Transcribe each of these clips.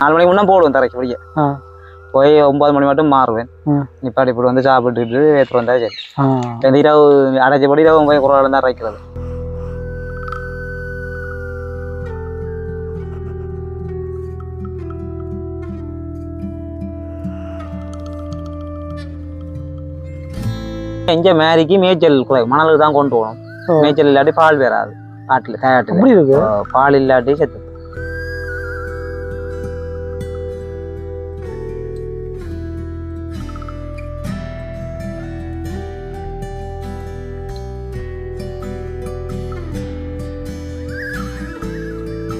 4 மணிக்கு முன்னே போடுவேன் தரைக்கு வெளியே. போய் 9 மணி மட்டும் மாறுவேன். நிப்பாடி இப்படி வந்து சாப்பிட்டுட்டு எடுத்துட்டு வந்தா சரி. இரவு அடைச்சபடி இரவு போய் குரல் தான் அரைக்கிறது. இங்கே மேரிக்கு மேய்ச்சல் குறை மணலுக்கு தான் கொண்டு போகணும். மேய்ச்சல் இல்லாட்டி பால் வேறாது. ஆட்டில் தயாட்டில் பால் இல்லாட்டி செத்து.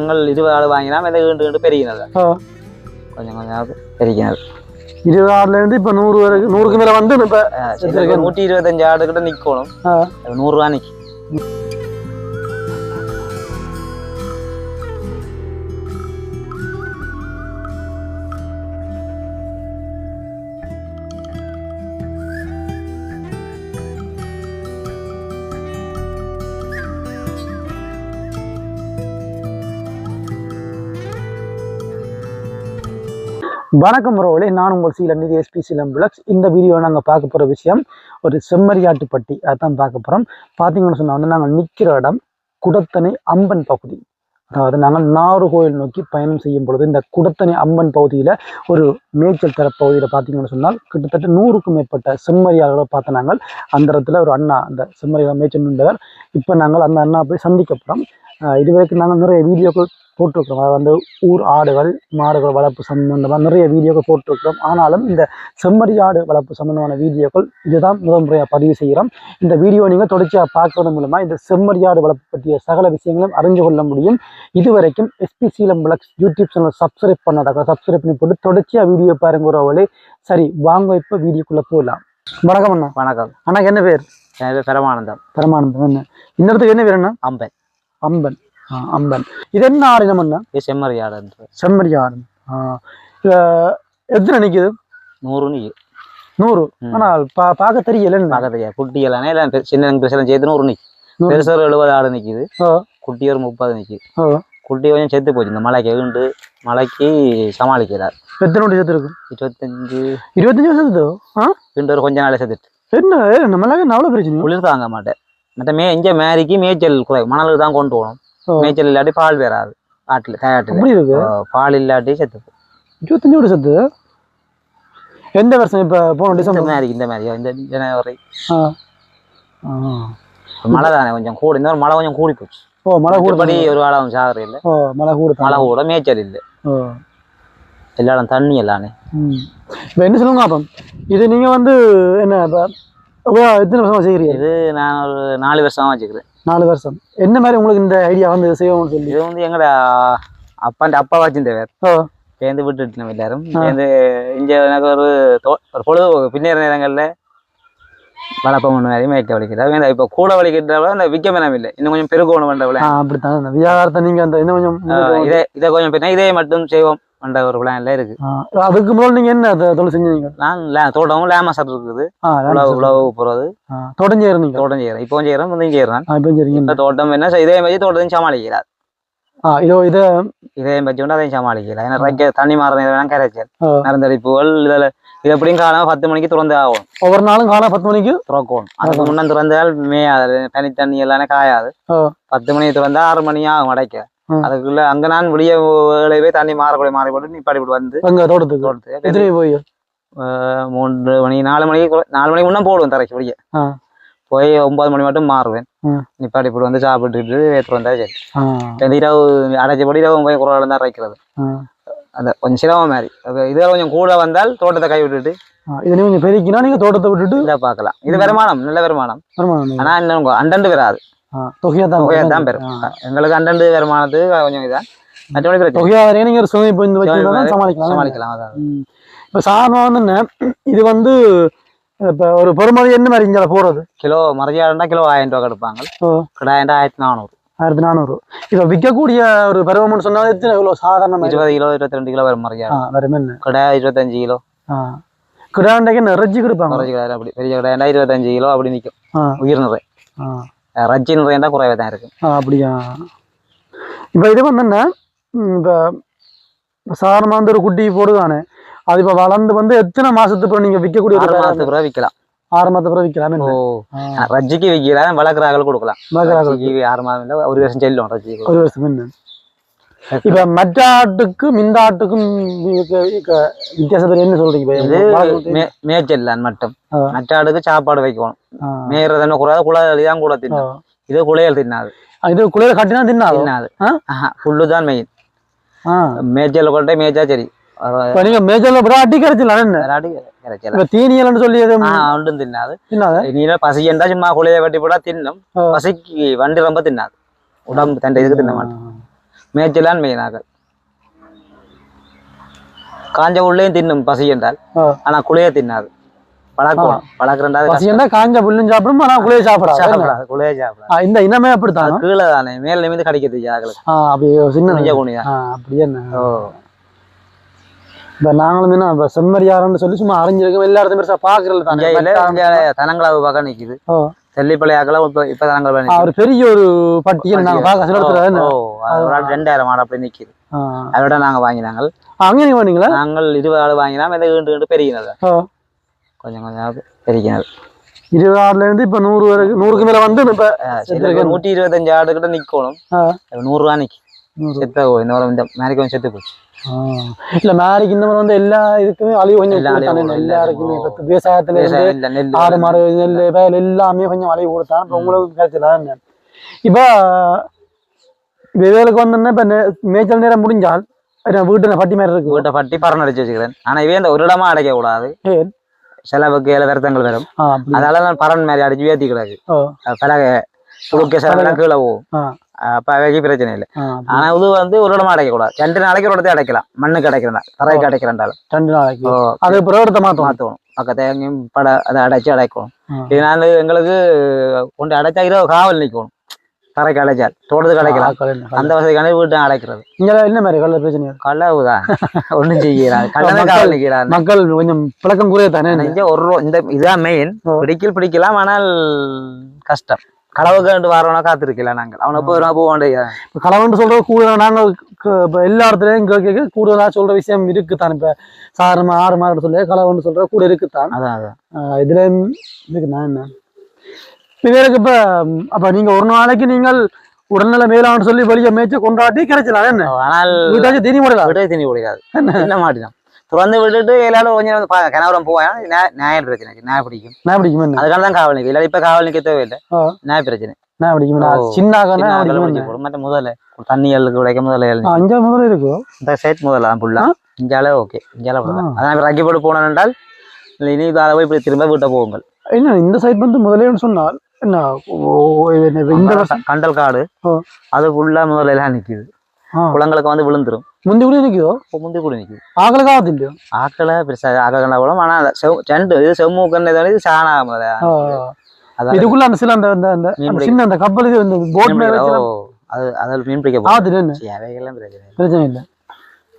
நீங்கள் 20 ஆடு வாங்கினா இதை ஈண்டு பெருகினது கொஞ்சம் கொஞ்சம் பெருகினது. 20 ஆடுல இருந்து இப்ப 100 வரைக்கும் 100க்கு மேல வந்து இப்ப 125 ஆடு கிட்ட நிக்கணும். 100 ரூபா நிக்கும். வணக்கம் ரோலே, நான் உங்கள் சீலன் எஸ்பி சீலம் விளாக்ஸ். இந்த வீடியோ நாங்கள் பார்க்க போகிற விஷயம் ஒரு செம்மறியாட்டுப்பட்டி. அதான் பார்க்க போகிறோம். பார்த்தீங்கன்னு சொன்னால் வந்து நாங்கள் நிற்கிற இடம் குடத்தனை அம்பன் பகுதி. அதாவது நாங்கள் நாகர்கோவில் நோக்கி பயணம் செய்யும் பொழுது இந்த குடத்தனை அம்பன் பகுதியில் ஒரு மேய்ச்சல் தர பகுதியில் பார்த்தீங்கன்னு சொன்னால் கிட்டத்தட்ட 100க்கும் மேற்பட்ட செம்மறியாடுகளை பார்த்த நாங்கள் அந்த இடத்துல ஒரு அண்ணா அந்த செம்மறியாடு மேய்ச்சல் நின்றவர். இப்போ நாங்கள் அந்த அண்ணா போய் சந்திக்க போகிறோம். இதுவரைக்கும் நாங்கள் நிறைய வீடியோக்கள் போட்டிருக்கிறோம். அதாவது வந்து ஊர் ஆடுகள் மாடுகள் வளர்ப்பு சம்பந்தமாக நிறைய வீடியோக்கள் போட்டிருக்கிறோம். ஆனாலும் இந்த செம்மறியாடு வளர்ப்பு சம்பந்தமான வீடியோக்கள் இதுதான் முதல் முறையாக பதிவு செய்கிறோம். இந்த வீடியோ நீங்கள் தொடர்ச்சியாக பார்க்கறது மூலமாக இந்த செம்மறியாடு வளர்ப்பு பற்றிய சகல விஷயங்களும் அறிஞ்சு கொள்ள முடியும். இதுவரைக்கும் எஸ்பி சீலம் விளாக்ஸ் யூடியூப் சேனல் சப்ஸ்கிரைப் பண்ணாங்க, சப்ஸ்கிரைப் பண்ணி போட்டு தொடர்ச்சியாக வீடியோ பாருங்க ஒருவளே. சரி, வாங்க இப்போ வீடியோக்குள்ளே போகலாம். வணக்கம் அண்ணா. வணக்கம் அண்ணா. என்ன பேர்? என் பேர் பரமானந்தம். பரமானந்தம். என்ன இந்த இடத்துக்கு என்ன பேர்? என்ன அம்பன். அம்பன். அம்பன். இது என்ன ஆடு? நம்ம செம்மறியாடு. செம்மறியாடு. எத்தனை நிக்குது? 100 நிக்கு. 100. ஆனால் பார்க்க தெரியல. பார்க்க தெரியாது. குட்டி எல்லாம் எல்லாம் சின்ன பெருசெல்லாம் சேர்த்து 100 நிக்கு. பெருசு ஒரு 70 ஆடு நிக்குது. குட்டி ஒரு 30 நிக்கு. குட்டி கொஞ்சம் செத்து போச்சு இந்த மழைக்கு. எழுண்டு மழைக்கு சமாளிக்கிறார். எத்தனை குட்டி செத்து இருக்கு? 25 செத்து. ஒரு கொஞ்ச நாள் செத்துட்டு. என்ன மழைக்கு அவ்வளோ பிரச்சனை? குளிர் தாங்க மாட்டேன். மற்ற இங்கே மேரிக்கு மேய்ச்சல் குறை மணலுக்கு தான் கொண்டு போகணும். மேய்ச்சல் இல்லாட்டி பால் வேறாது. ஆட்டில் தயாட்டில் பால் இல்லாட்டி செத்து. 25 செத்து. எந்த வருஷம்? இப்போ போன டிசம்பர் மேரிக்கு இந்த மாதிரி இந்த ஜனவரி. மழை தானே கொஞ்சம் கூடி. இந்த மழை கொஞ்சம் கூடி போச்சு. மழை கூடபடி ஒரு காலம் சாகரம் இல்லை. மழை கூட மேய்ச்சல் இல்லை. எல்லா இடம் தண்ணி எல்லானே. இப்போ என்ன சொல்லுங்க அப்போ இது நீங்கள் வந்து என்ன இப்போ எத்தனை வருஷமா செய்கிறீங்க? இது நான் ஒரு 4 வருஷமா வச்சுக்கிறேன். 4 வருஷம். என்ன மாதிரி உங்களுக்கு இந்த ஐடியா வந்து செய்யணும்னு சொல்லி? இது வந்து எங்களோட அப்பா வச்சிருந்தவர் சேர்ந்து விட்டுட்டு நம்ம எல்லாரும் சேர்ந்து இங்கே எனக்கு ஒரு பொழுதுபோக்கு பின்னேற நேரங்களில் வளர்ப்பம் ஒன்று மாதிரி மேய்க்க வலிக்கிறது. இப்போ கூட வலிக்கிறதால அந்த விற்க வேணாம் இல்லை, இன்னும் கொஞ்சம் பெருகோணம் பண்ணுறவள. அப்படித்தான் வியாபாரத்தை நீங்கள் அந்த இன்னும் கொஞ்சம் இதை கொஞ்சம் பின்ன இதே மட்டும் செய்வோம் என்ற ஒரு பிளான்ல இருக்கு. அதுக்கு முதல்ல நீங்க என்ன தொழில் செஞ்சீங்க? நான் தோட்டமும் லேமசர் இருக்குது. உழவு போறது தோட்டம் செய்யறீங்க? தோட்டம் செய்யறேன். இப்போ செய்யறேன், முந்தையும் செய்யறேன். இந்த தோட்டம் என்ன இதே மாதிரி தோட்டத்தையும் சமாளிக்கிறார். இதையும் வச்சு கொண்டு அதையும் சமாளிக்கிறார். ஏன்னா தண்ணி மாறுறது கரைச்சல் மருந்தடிப்புகள் இதில் இது எப்படியும் காலம் 10 மணிக்கு திறந்து ஆகும். ஒவ்வொரு நாளும் காலம் 10 மணிக்கு திறக்கணும். அதுக்கு முன்ன திறந்தால் மேயாது, பனி தண்ணி எல்லாமே காயாது. 10 மணிக்கு திறந்தா 6 மணி ஆகும் அடைக்க. அதுக்குள்ள அங்க நான் வெளியே போய் தண்ணி மாறி போட்டு நிப்பாடி போட்டு வந்து தோட்டத்துக்கு போய் 3 மணி 4 மணிக்கு முன்ன போடுவேன் தரைக்கு வெளியே. போய் 9 மணி மட்டும் மாறுவேன். நிப்பாடி போட்டு வந்து சாப்பிட்டுட்டு எடுத்துட்டு வந்தா சரி. இரவு அடைச்சபடி இரவு போய் குரல் தான் அரைக்கிறது. அந்த கொஞ்சம் சிரமம் மாதிரி. இதில் கொஞ்சம் கூட வந்தால் தோட்டத்தை கை விட்டுட்டு இது கொஞ்சம் பெருக்கினா நீங்க தோட்டத்தை விட்டுட்டு இதை பார்க்கலாம். இது வருமானம், நல்ல வருமானம். ஆனா இன்னும் அண்டண்டு வராது. தொகையாதான் பெறும். எங்களுக்கு அண்டண்டு வருமானத்துக்கு கொஞ்சம் இதான். மற்றபடி தொகையா நீங்க சமாளிக்கலாம். இப்ப சாதாரண இது வந்து இப்ப ஒரு பொறுமதி என்ன மாதிரி இங்க போறது? கிலோ மறைஞ்சாண்டா கிலோ 1000 ரூபா எடுப்பாங்க. கிடாயண்டா 1400. 1400. இப்ப விற்கக்கூடிய ஒரு பருவம்னு சொன்னா எவ்வளவு சாதாரண? 20 கிலோ 22 கிலோ வரும். மறைஞ்சா கடை 25 கிலோ. கிடாண்டைக்கு நிறைச்சி கொடுப்பாங்க. அப்படி பெரிய கடையாண்டா 25 கிலோ அப்படி நிற்கும். உயிர் நிறை ரஜ்ஜி நிறையண்டா குறைவா தான் இருக்கு. அப்படியா? இப்ப இது வந்து என்ன, இப்ப சாதாரணமா வந்து ஒரு குட்டி போடுதானே அது இப்ப வளர்ந்து வந்து எத்தனை மாசத்துக்கு அப்புறம் நீங்க விற்கக்கூடிய 6 மாசத்துக்கு பிறகு விற்கலாம். 6 மாசத்துக்கு பிறகு விற்கலாம். ரஜ்ஜிக்கு விற்கலாம், வளர்க்குறார்கள் கொடுக்கலாம். 6 மாதம் இல்ல 1 வருஷம் செல்லும் ரஜ்ஜிக்கு. 1 வருஷம். இப்ப மற்ற ஆட்டுக்கும் இந்த ஆட்டுக்கும் வித்தியாசத்துல என்ன சொல்றீங்க? மேய்ச்சல் மட்டும். மற்ற ஆட்டுக்கு சாப்பாடு வைக்கணும், மேயறது என்ன கூடாது, குளையல் கூட தின்னும். இது குளையல் தின்னாது. இது குளையல் கட்டினா தின்னாது. புல்லுதான் மெயின். மேய்ச்சல் கொண்டே மேய்ச்சா சரி. நீங்க மேய்ச்சல் அடி கரைச்சலாம். தீனியல்னு சொல்லி ஒன்றும் தின்னாது. நீல பசி என்றா சும்மா குளைய வெட்டி போட்டா தின்னும். பசிக்கு வண்டி ரொம்ப தின்னாது. உடம்பு தண்டை இதுக்கு தின்ன மாட்டோம். மேய்ச்சலான் மெயினாக காஞ்ச உள்ளேயும் தின்னும் பசி என்றால். ஆனா குளைய தின்னாது. பழக்கம் காஞ்ச புல்லும் சாப்பிடும், ஆனா குளைய சாப்பிடாது. குளைய சாப்பிடாது. இந்த இனமே அப்படித்தான். கீழே தானே, மேல நிமிந்து கடிக்கிறது. அப்படியே சின்ன அப்படியே இப்ப நாங்களும் செம்மறியாரன்னு சொல்லி சும்மா அறிஞ்சிருக்கோம். எல்லா இடத்தையும் பெருசா பாக்குறது தனங்களாவு பார்க்க நிக்குது. தெல்லிப்பளையாக்கள் இப்ப தனங்கள் ஒரு பெரிய ஒரு பட்டியல் நாங்க பார்க்க சில இடத்துல 2000 மாடு அப்படி நிக்குது. அதோட நாங்க வாங்கினாங்க. அங்க நீங்க வாங்கினீங்களா? நாங்கள் 20 ஆடு வாங்கினா ஈண்டு பெருகினது. கொஞ்சம் கொஞ்சம் பெருகினது. 20 ஆடுல இருந்து இப்ப 100 வரைக்கும் 100க்கு மேல வந்து இப்ப 125 ஆடு கிட்ட நிக்கணும். 100 ரூபா நிக்கு. செத்த இந்த மேரிக்கும் செத்து போச்சு. இல்ல மேரிக்கு இந்த மாதிரி வந்து எல்லா இதுக்குமே அழிவு கொஞ்சம் எல்லாருக்குமே விவசாயத்துல ஆடு மாடு நெல் வயல் எல்லாமே கொஞ்சம் அழிவு கொடுத்தான். உங்களுக்கு கிடைச்சல. இப்ப வேலைக்கு வந்தோன்னா இப்ப மேய்ச்சல் நேரம் முடிஞ்சால் வீட்டுல பட்டி மாதிரி இருக்கு. வீட்டை பட்டி பறந்து அடிச்சு வச்சுக்கிறேன். ஆனா இவே இந்த ஒரு இடமா அடைக்க கூடாது. செலவுக்கு விரத்தங்கள் வரும். அதனால நான் பறன் மாதிரி அடிச்சு ஏத்தி கிடாது. பிறகு சுழுக்க செலவெல்லாம் கீழே போகும். அப்ப அவைக்கு பிரச்சனை இல்லை. ஆனா இது வந்து ஒரு இடமா அடைக்க கூடாது. 2 நாளைக்கு ஒரு இடத்தையும் அடைக்கலாம். மண்ணுக்கு அடைக்கிறா, தரைக்கு அடைக்கிறேன்டாலும் 2 நாளைக்கு அது பிரவர்த்த மாத்தணும். பக்கத்தையும் அதை அடைச்சு அடைக்கணும். இதனால எங்களுக்கு கொண்டு அடைச்சா 20 காவல் நிற்கணும். தரைக்கு அடைச்சால் தோட்டத்துக்கு அடைக்கலாம். அந்த வசதிக்கான வீட்டை அடைக்கிறது. இங்க என்ன மாதிரி கல்ல பிரச்சனை? கல்லவுதான் ஒண்ணும் செய்யறாரு. காவல் நிற்கிறார். மக்கள் கொஞ்சம் பழக்கம் குறைய தானே. இந்த இதான் மெயின். பிடிக்கலாம், ஆனால் கஷ்டம். களவுக்கு வரவனா காத்திருக்கல. நாங்கள் அவனை போக வேண்டிய களவுன்னு சொல்றது கூட நாங்கள் எல்லா இடத்துலயும் கேட்க கூடுதலா சொல்ற விஷயம் இருக்குத்தான். இப்ப சாரமா 6 மாடு சொல்ல களவுன்னு சொல்ற கூட இருக்குத்தான். இதுல இருக்குண்ணா என்ன பேருக்கு இப்ப அப்ப நீங்க ஒரு நாளைக்கு நீங்கள் உடல்நல மேலான்னு சொல்லி வெளியே மேய்ச்சி கொண்டாட்டி கிடைச்சலாம். என்ன ஆனால் திணி முடியாது. திணி முடியாது. என்ன மாட்டிதான் திறந்து விட்டுட்டு எல்லாரும் கொஞ்சம் கனவரம் போவாங்க. நியாய பிரச்சனை, நியாய பிடிக்கும். அதுக்காக தான் காவல் நிற்க. இப்ப காவல் நிற்க தேவையில்லை. நியாய பிரச்சனை சின்ன மற்ற முதல்ல தண்ணிகளுக்கு உடைக்க முதல்ல 5 முதல்ல இருக்கும். இந்த சைட் முதல்ல புல்லா இஞ்சால ஓகே. இஞ்சால அதான் ரக்கி போட்டு போனோம் என்றால் இனி இதால இப்படி திரும்ப வீட்டை போகுங்கள். என்ன இந்த சைட் வந்து முதலேன்னு சொன்னால் என்ன இந்த கண்டல் காடு அது ஃபுல்லா முதல்ல எல்லாம் நிக்குது. குளங்களுக்கு வந்து விழுந்துரும். முந்தி கூட நிக்குதோ? முந்தி கூட நிக்குது. ஆக்களுக்கு ஆகுது இல்லையோ? ஆக்களை பெருசா ஆக்க கண்டா கூட. ஆனா இது செம்மூக்கன்னு இது சாணா இதுக்குள்ள அந்த சில அந்த சின்ன அந்த கப்பல் இது இந்த போட் மேல அது அதில் மீன் பிடிக்க அவைகள்லாம் பிரச்சனை இல்லை.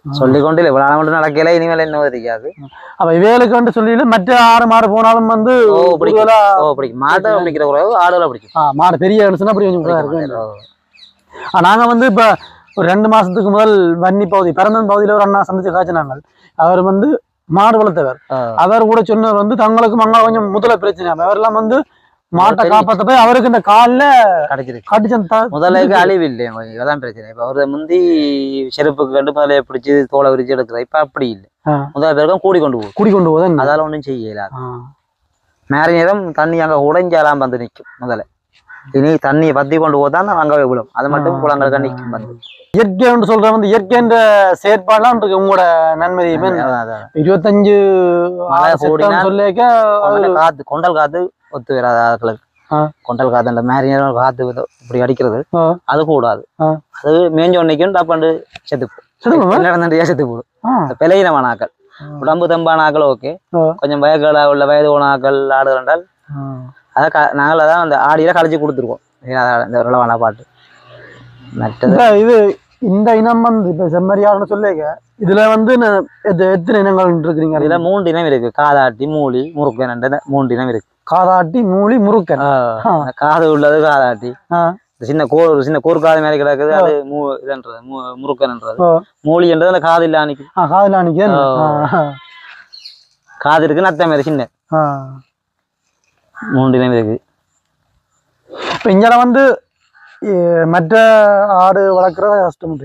சொல்லிக்கொண்டு இல்லை இவ்வளவு மட்டும் நடக்கல. இனிமேல் என்ன தெரியாது. அப்ப இவைகளுக்கு வந்து சொல்லி மற்ற 6 மாடு போனாலும் வந்து பிடிக்கும். மாட்டை பிடிக்கிற குறைவு ஆடுகளை பிடிக்கும். மாடு பெரிய இடத்துல அப்படி கொஞ்சம். நாங்க வந்து இப்ப ஒரு 2 மாசத்துக்கு முதல் வன்னி பகுதி பிறந்தன் பகுதியில ஒரு அண்ணா சந்திச்சு காய்ச்சினாங்க. அவர் வந்து மாடு வளர்த்தவர். அவர் கூட சொன்னவர் வந்து தங்களுக்கும் அங்க கொஞ்சம் முதல பிரச்சனை. அவரெல்லாம் வந்து மாட்டை காப்பாத்த போய் அவருக்கு இந்த காலில் கடிச்சு முதலைக்கு அழிவு இல்லையா? அதான் பிரச்சனை. இப்ப அவரு முந்தி செருப்புக்கு கண்டு முதலையை பிடிச்சி தோலை விரிச்சு எடுக்கிறது. இப்ப அப்படி இல்லை. முதல் பேருக்கும் கூடி கொண்டு போகுது. அதால ஒன்றும் செய்யலாது. மேரி நேரம் தண்ணி அங்க உடைஞ்சாலாம் வந்து நிற்கும். முதல்ல இனி தண்ணியை பத்தி கொண்டு போதான் அங்கவே விடும். அது மட்டும் குளங்களுக்கு நிற்கும். வந்து இயற்கைன்னு சொல்ற வந்து இயற்கைன்ற செயற்பாடுலாம் இருக்கு. உங்களோட நன்மை 25 சொல்லிக்க காத்து கொண்டல் காத்து ஒத்து வராது. ஆட்களுக்கு கொண்டல் காத்து அந்த மேரி நேரம் காத்து இப்படி அடிக்கிறது அது கூடாது. அது மேஞ்ச உன்னைக்கும் டப்பாண்டு செத்து போடும். பிழையினமான ஆக்கள், உடம்பு தம்பான ஆக்கள் ஓகே. கொஞ்சம் வயக்கால உள்ள வயது போன ஆக்கள் ஆடு கண்டால் அதை நாங்கள் அதான் அந்த ஆடியில கழிச்சு கொடுத்துருக்கோம். இந்த உலவான பாட்டு மற்றது இது இந்த இனம் வந்து இப்ப செம்மறியாடுன்னு சொல்லிக்க இதுல வந்து எத்தனை இனங்கள் இருக்குறீங்க? இதுல 3 இனம் இருக்கு. காதாட்டி, மூலி, முறுக்கன். 3 இனம் இருக்கு. காதாட்டி, மூலி, முறுக்கன். காது உள்ளது காதாட்டி, சின்ன கூர்காது மாதிரி கிடக்குது அது இதுன்றது முறுக்கன்றது மூலின்றது அந்த காது இல்ல அன்னைக்கு காது இருக்கு நத்த மாதிரி சின்ன 3 இனம் இருக்கு. இப்போ இங்கே வந்து மற்ற ஆடு வளர்க்குறத கஷ்டம்.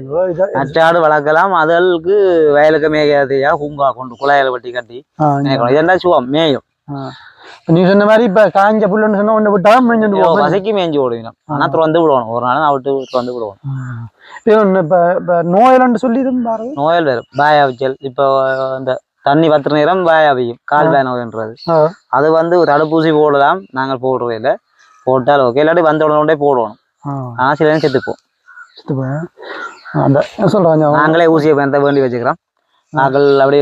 மற்ற ஆடு வளர்க்கலாம், அதுகளுக்கு வயலுக்கு மேயாதையா பூங்கா கொண்டு குழாயில வட்டி கட்டி இதெல்லாம் சுவம் மேயும். நீ சொன்ன மாதிரி இப்ப காஞ்ச புல்லுன்னு சொன்னா ஒண்ணு விட்டா மேய்ஞ்சு வசைக்கு மேய்ஞ்சி ஓடுவினோம். ஆனா திறந்து விடுவோம், ஒரு நாள் அவிட்டு திறந்து விடுவோம். இப்ப நோயல்னு சொல்லி நோயல் வேறு பாயாவிச்சல். இப்போ இந்த தண்ணி 10 நேரம் பாயாவியும் கால் பாய நோய்ன்றது. அது வந்து ஒரு தடுப்பூசி போடலாம், நாங்கள் போடுறோம் இல்லை போட்டால் ஓகே, இல்லாட்டி வந்த உடனே போடுவோம். ஆனா சில நேரம் செத்துப்போம். நாங்களே ஊசியை வேண்டி வச்சுக்கிறோம். நாங்கள் அப்படி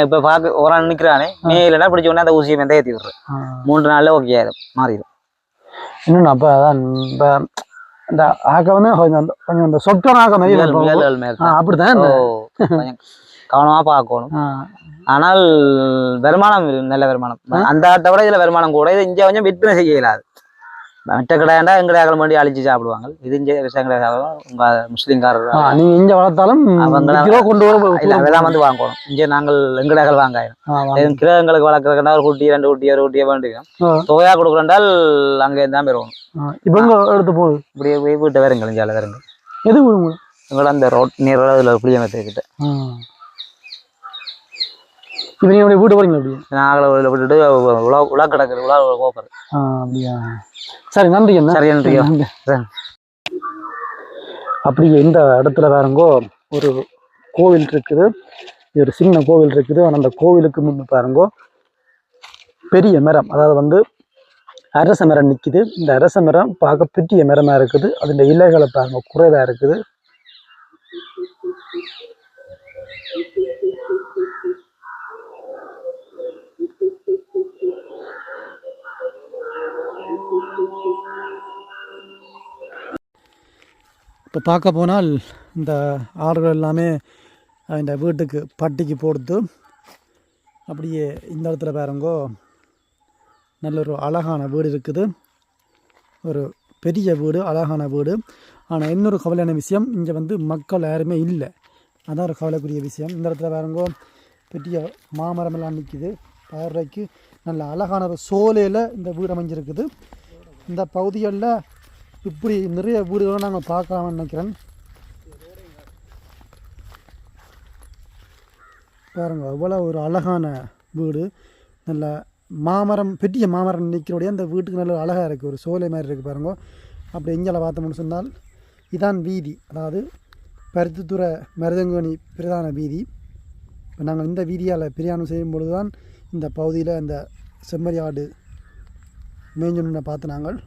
இப்ப பார்க்க ஒரு நாள் நிற்கிறானே இல்லைன்னா பிடிச்ச உடனே அந்த ஊசியை மெந்த ஏற்றி விடுறேன். 3 நாள்ல ஓகே ஆயிடும், மாறிடும். இன்னொன்று அப்போ அதான் இப்போ இந்த ஆக்க வந்து கொஞ்சம் இந்த சொக்கன் ஆக்க மாதிரி அப்படித்தான் கவனமா பார்க்கணும். ஆனால் வருமானம் நல்ல வருமானம். அந்த ஆட்டை விட இதுல வருமானம் கூட. இது இங்கே கொஞ்சம் விற்பனை செய்ய இயலாது. மற்ற கடையாண்டா எங்கடைய அகலம் வேண்டி அழிச்சு சாப்பிடுவாங்க. இது இங்கே உங்க முஸ்லீம்காரர் நீங்க இங்க வளர்த்தாலும் அவங்க கொண்டு அதெல்லாம் வந்து வாங்கணும். இங்கே நாங்கள் எங்கடைய அகல் வாங்காயிரும். கிரகங்களுக்கு வளர்க்குறதுனா ஒரு குட்டி 2 குட்டி 1 குட்டியை வேண்டியும் தொகையா கொடுக்குறாண்டால் அங்கே இருந்தால் பெறுவோம். இப்போ எடுத்து போகுது இப்படியே போய் வீட்டை வேறுங்க இஞ்சால வேறுங்க எது எங்களோட அந்த ரோட் நீர் அதில் புளிய மெத்தக்கிட்ட இப்போ நீங்க வீட்டு போறீங்களா? அப்படி நாங்கள விட்டுட்டு உலா கிடக்குது உலா போக்குறது. அப்படியா? சரி, நன்றி. என்ன சரி, நன்றி. அப்படியே இந்த இடத்துல பாருங்கோ ஒரு கோவில் இருக்குது. இது ஒரு சின்ன கோவில் இருக்குது. ஆனால் அந்த கோவிலுக்கு முன்னு பாருங்கோ பெரிய மரம், அதாவது வந்து அரச மரம் நிற்குது. இந்த அரச மரம் பார்க்க பெரிய மரமாக இருக்குது. அதோட இலைகளை பாருங்க குறைவாக இருக்குது. இப்போ பார்க்க போனால் இந்த ஆடுகள் எல்லாமே இந்த வீட்டுக்கு பட்டிக்கு போடுது. அப்படியே இந்த இடத்துல பாருங்கோ நல்ல ஒரு அழகான வீடு இருக்குது. ஒரு பெரிய வீடு, அழகான வீடு. ஆனால் இன்னொரு கவலையான விஷயம், இங்கே வந்து மக்கள் யாருமே இல்லை. அதான் ஒரு கவலைக்குரிய விஷயம். இந்த இடத்துல பாருங்கோ பெரிய மாமரமெல்லாம் நிற்கிது. பார்வைக்கு நல்ல அழகான ஒரு சோலையில் இந்த வீடு அமைஞ்சிருக்குது. இந்த பகுதிகளில் இப்படி நிறைய வீடுகளை நாங்கள் பார்க்கலாம்னு நினைக்கிறேன். பாருங்க அவ்வளோ ஒரு அழகான வீடு. நல்ல மாமரம், பெரிய மாமரம் நிற்கிறோடைய அந்த வீட்டுக்கு நல்ல அழகாக இருக்குது. ஒரு சோலை மாதிரி இருக்குது பாருங்க. அப்படி எங்கேல பார்த்தோம்னு சொன்னால் இதான் வீதி, அதாவது பருத்தித்துறை மருதங்கனி பிரதான வீதி. இப்போ நாங்கள் இந்த வீதியால் பிரயாணம் செய்யும் பொழுது தான் இந்த பகுதியில் இந்த செம்மறி ஆடு மேய்ஞ்சொன்னு பார்த்து நாங்கள்